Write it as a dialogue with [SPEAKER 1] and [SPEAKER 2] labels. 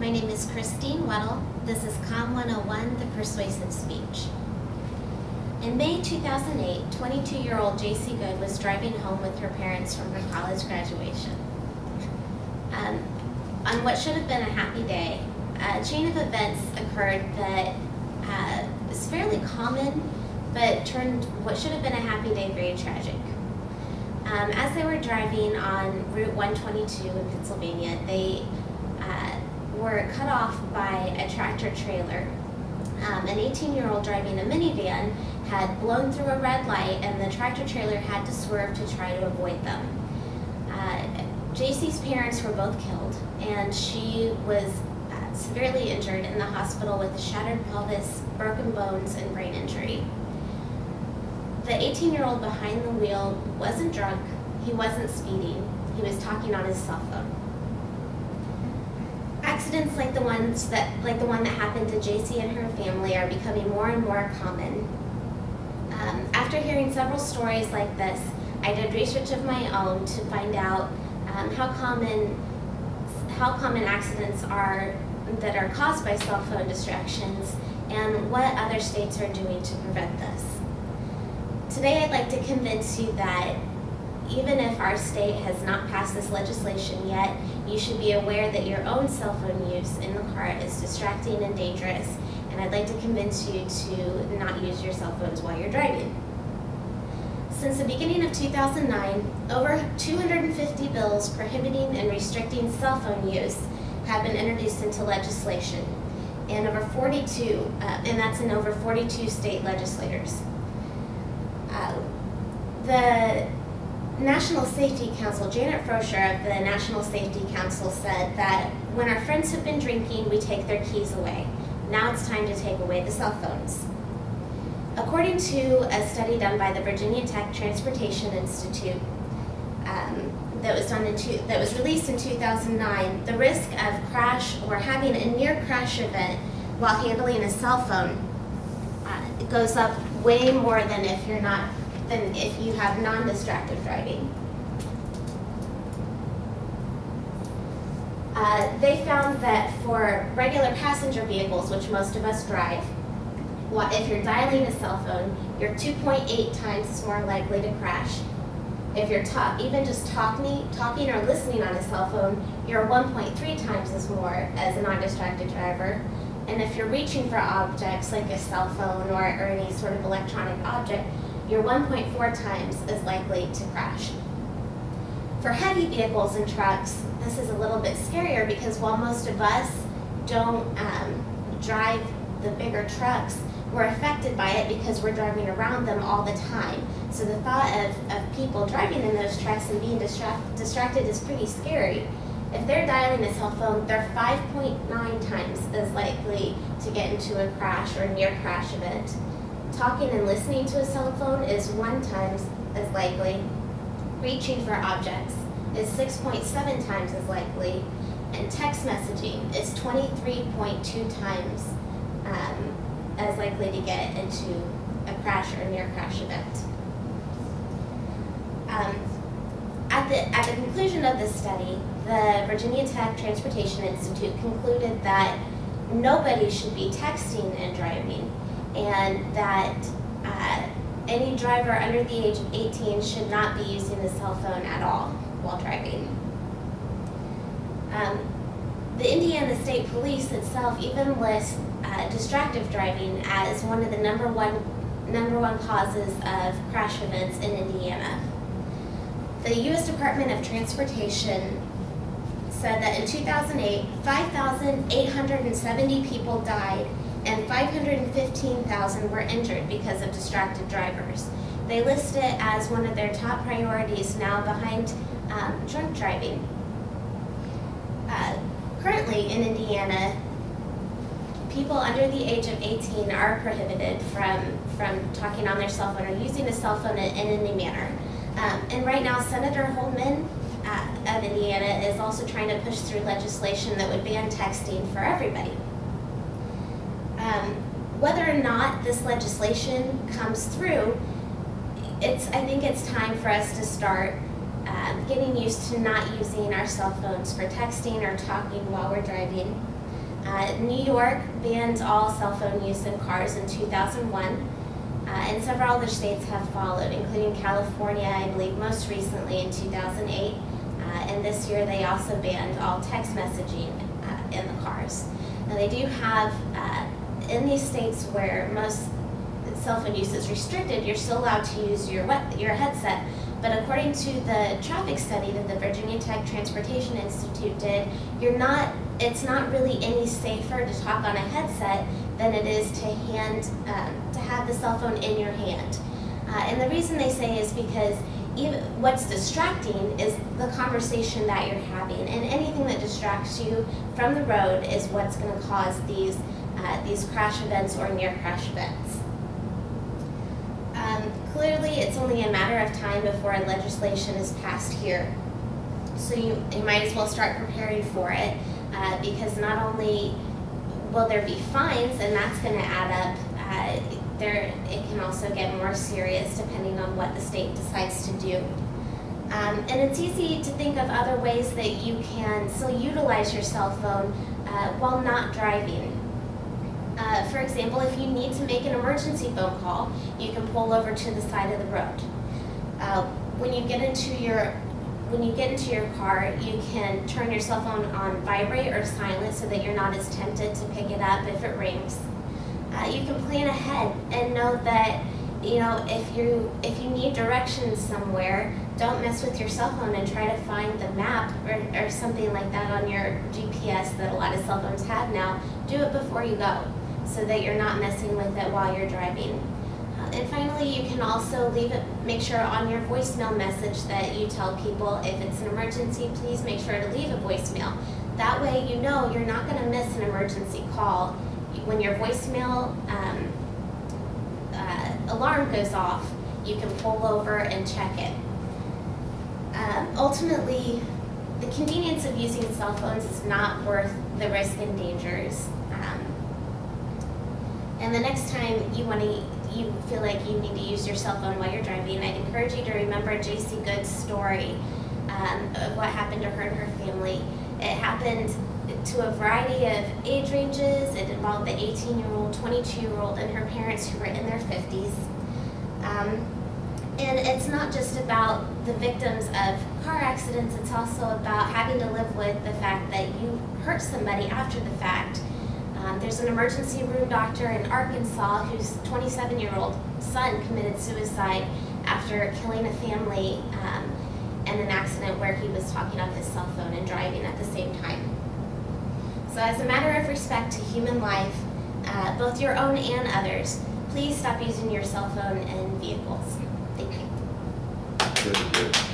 [SPEAKER 1] My name is Christine Weddle. This is Com 101, the Persuasive Speech. In May 2008, 22-year-old JC Good was driving home with her parents from her college graduation. On what should have been a happy day, a chain of events occurred that was fairly common, but turned what should have been a happy day very tragic. As they were driving on Route 122 in Pennsylvania, they were cut off by a tractor trailer. An 18-year-old driving a minivan had blown through a red light, and the tractor trailer had to swerve to try to avoid them. JC's parents were both killed, and she was severely injured in the hospital with a shattered pelvis, broken bones, and brain injury. The 18-year-old behind the wheel wasn't drunk, he wasn't speeding, he was talking on his cell phone. Accidents like the one that happened to JC and her family are becoming more and more common. After hearing several stories like this, I did research of my own to find out how common accidents are that are caused by cell phone distractions and what other states are doing to prevent this. Today I'd like to convince you that even if our state has not passed this legislation yet, you should be aware that your own cell phone use in the car is distracting and dangerous, and I'd like to convince you to not use your cell phones while you're driving. Since the beginning of 2009, over 250 bills prohibiting and restricting cell phone use have been introduced into legislation, and that's in over 42 state legislators. The National Safety Council, Janet Frosher of the National Safety Council said that when our friends have been drinking, we take their keys away. Now it's time to take away the cell phones. According to a study done by the Virginia Tech Transportation Institute that was released in 2009, the risk of crash or having a near crash event while handling a cell phone goes up way more than if you have non-distracted driving. They found that for regular passenger vehicles, which most of us drive, if you're dialing a cell phone, you're 2.8 times more likely to crash. If you're even just talking or listening on a cell phone, you're 1.3 times as more as a non-distracted driver. And if you're reaching for objects like a cell phone or any sort of electronic object, you're 1.4 times as likely to crash. For heavy vehicles and trucks, this is a little bit scarier because while most of us don't drive the bigger trucks, we're affected by it because we're driving around them all the time. So the thought of people driving in those trucks and being distracted is pretty scary. If they're dialing a cell phone, they're 5.9 times as likely to get into a crash or near crash event. Talking and listening to a cell phone is 1 time as likely. Reaching for objects is 6.7 times as likely. And text messaging is 23.2 times as likely to get into a crash or near crash event. At the conclusion of this study, the Virginia Tech Transportation Institute concluded that nobody should be texting and driving, and that any driver under the age of 18 should not be using a cell phone at all while driving. The Indiana State Police itself even lists distracted driving as one of the number one causes of crash events in Indiana. The U.S. Department of Transportation said that in 2008, 5,870 people died and 515,000 were injured because of distracted drivers. They list it as one of their top priorities now behind drunk driving. Currently in Indiana, people under the age of 18 are prohibited from talking on their cell phone or using a cell phone in any manner. And right now, Senator Holman of Indiana is also trying to push through legislation that would ban texting for everybody. Whether or not this legislation comes through, I think it's time for us to start getting used to not using our cell phones for texting or talking while we're driving. New York banned all cell phone use in cars in 2001, and several other states have followed, including California, I believe most recently in 2008, and this year they also banned all text messaging in the cars. Now they do have, in these states where most cell phone use is restricted, you're still allowed to use your headset, but according to the traffic study that the Virginia Tech Transportation Institute did, it's not really any safer to talk on a headset than it is to have the cell phone in your hand. And the reason they say is because what's distracting is the conversation that you're having, and anything that distracts you from the road is what's going to cause these crash events or near crash events. Clearly, it's only a matter of time before legislation is passed here, so you might as well start preparing for it, because not only will there be fines, and that's going to add up, it can also get more serious depending on what the state decides to do. And it's easy to think of other ways that you can still utilize your cell phone while not driving. For example, if you need to make an emergency phone call, you can pull over to the side of the road. When you get into your car, you can turn your cell phone on vibrate or silent so that you're not as tempted to pick it up if it rings. You can plan ahead and know that, if you need directions somewhere, don't mess with your cell phone and try to find the map or something like that on your GPS that a lot of cell phones have now. Do it before you go, so that you're not messing with it while you're driving. And finally, you can also make sure on your voicemail message that you tell people if it's an emergency, please make sure to leave a voicemail. That way you know you're not going to miss an emergency call. When your voicemail alarm goes off, you can pull over and check it. Ultimately, the convenience of using cell phones is not worth the risk and dangers. And the next time you feel like you need to use your cell phone while you're driving, I'd encourage you to remember J.C. Good's story of what happened to her and her family. It happened to a variety of age ranges. It involved the 18-year-old, 22-year-old, and her parents who were in their 50s. And it's not just about the victims of car accidents, it's also about having to live with the fact that you hurt somebody after the fact. There's an emergency room doctor in Arkansas whose 27-year-old son committed suicide after killing a family in an accident where he was talking on his cell phone and driving at the same time. So as a matter of respect to human life, both your own and others, please stop using your cell phone in vehicles. Thank you.
[SPEAKER 2] Very good.